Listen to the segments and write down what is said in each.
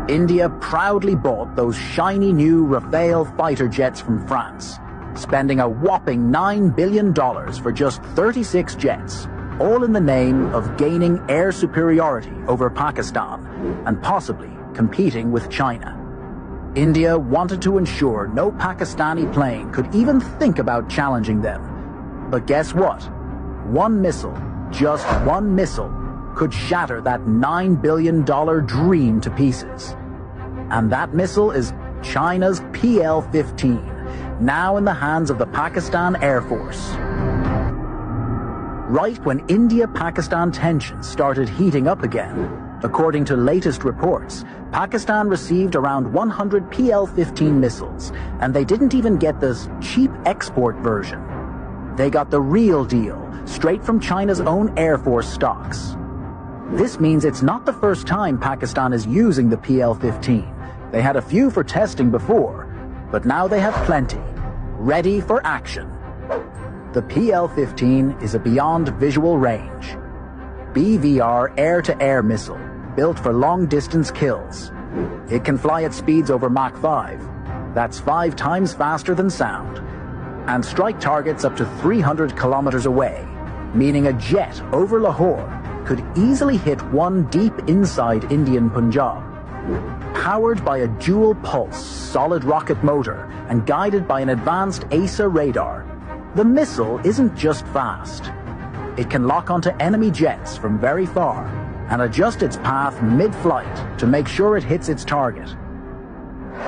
India proudly bought those shiny new Rafale fighter jets from France, spending a whopping $9 billion for just 36 jets, all in the name of gaining air superiority over Pakistan and possibly competing with China. India wanted to ensure no Pakistani plane could even think about challenging them. But guess what? One missile, just one missile, could shatter that $9 billion dream to pieces. And that missile is China's PL-15, now in the hands of the Pakistan Air Force. Right when India-Pakistan tensions started heating up again, according to latest reports, Pakistan received around 100 PL-15 missiles, and they didn't even get this cheap export version. They got the real deal, straight from China's own Air Force stocks. This means it's not the first time Pakistan is using the PL-15. They had a few for testing before, but now they have plenty, ready for action. The PL-15 is a beyond visual range BVR air-to-air missile built for long-distance kills. It can fly at speeds over Mach 5. That's 5 times faster than sound, and strike targets up to 300 kilometers away, meaning a jet over Lahore could easily hit one deep inside Indian Punjab. Powered by a dual-pulse solid rocket motor and guided by an advanced AESA radar, the missile isn't just fast. It can lock onto enemy jets from very far and adjust its path mid-flight to make sure it hits its target.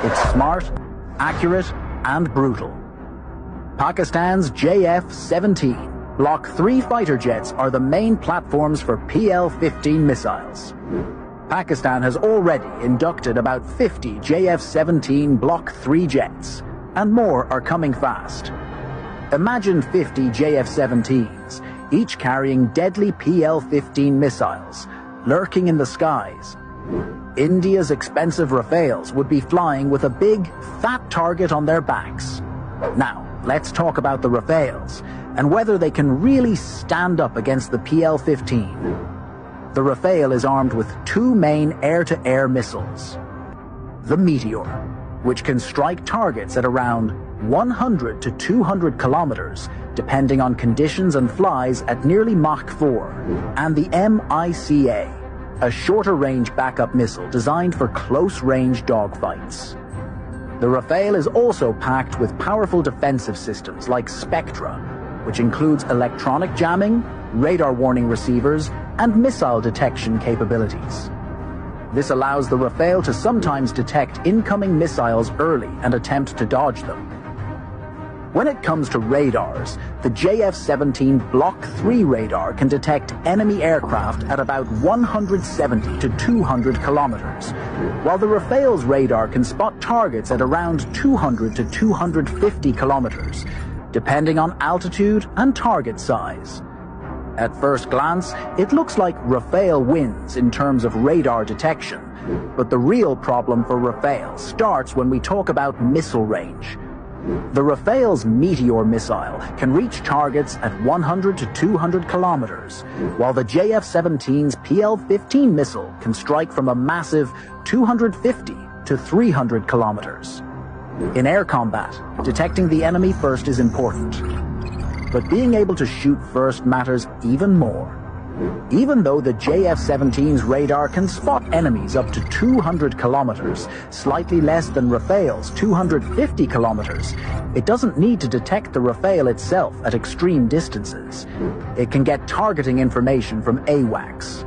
It's smart, accurate, and brutal. Pakistan's JF-17 Block 3 fighter jets are the main platforms for PL-15 missiles. Pakistan has already inducted about 50 JF-17 Block 3 jets, and more are coming fast. Imagine 50 JF-17s, each carrying deadly PL-15 missiles, lurking in the skies. India's expensive Rafales would be flying with a big, fat target on their backs. Now, let's talk about the Rafales, and whether they can really stand up against the PL-15. The Rafale is armed with 2 main air-to-air missiles. The Meteor, which can strike targets at around 100 to 200 kilometers, depending on conditions, and flies at nearly Mach 4, and the MICA, a shorter-range backup missile designed for close-range dogfights. The Rafale is also packed with powerful defensive systems like Spectra, which includes electronic jamming, radar warning receivers, and missile detection capabilities. This allows the Rafale to sometimes detect incoming missiles early and attempt to dodge them. When it comes to radars, the JF-17 Block 3 radar can detect enemy aircraft at about 170 to 200 kilometers, while the Rafale's radar can spot targets at around 200 to 250 kilometers, depending on altitude and target size. At first glance, it looks like Rafale wins in terms of radar detection, but the real problem for Rafale starts when we talk about missile range. The Rafale's Meteor missile can reach targets at 100 to 200 kilometers, while the JF-17's PL-15 missile can strike from a massive 250 to 300 kilometers. In air combat, detecting the enemy first is important, but being able to shoot first matters even more. Even though the JF-17's radar can spot enemies up to 200 kilometers, slightly less than Rafale's 250 kilometers, it doesn't need to detect the Rafale itself at extreme distances. It can get targeting information from AWACS,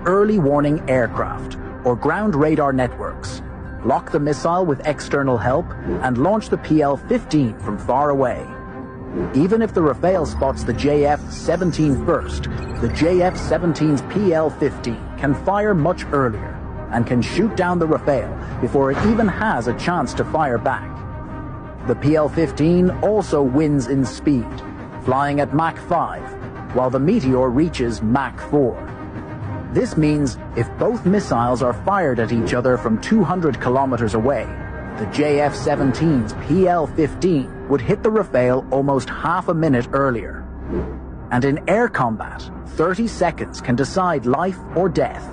early warning aircraft, or ground radar networks, lock the missile with external help, and launch the PL-15 from far away. Even if the Rafale spots the JF-17 first, the JF-17's PL-15 can fire much earlier and can shoot down the Rafale before it even has a chance to fire back. The PL-15 also wins in speed, flying at Mach 5, while the Meteor reaches Mach 4. This means if both missiles are fired at each other from 200 kilometers away, the JF-17's PL-15 would hit the Rafale almost half a minute earlier. And in air combat, 30 seconds can decide life or death.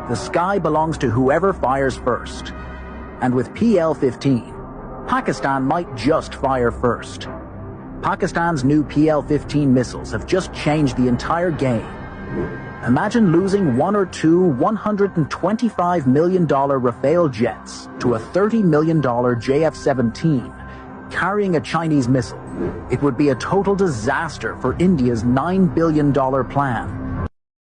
The sky belongs to whoever fires first. And with PL-15, Pakistan might just fire first. Pakistan's new PL-15 missiles have just changed the entire game. Imagine losing one or two $125 million Rafale jets to a $30 million JF-17 carrying a Chinese missile. It would be a total disaster for India's $9 billion plan.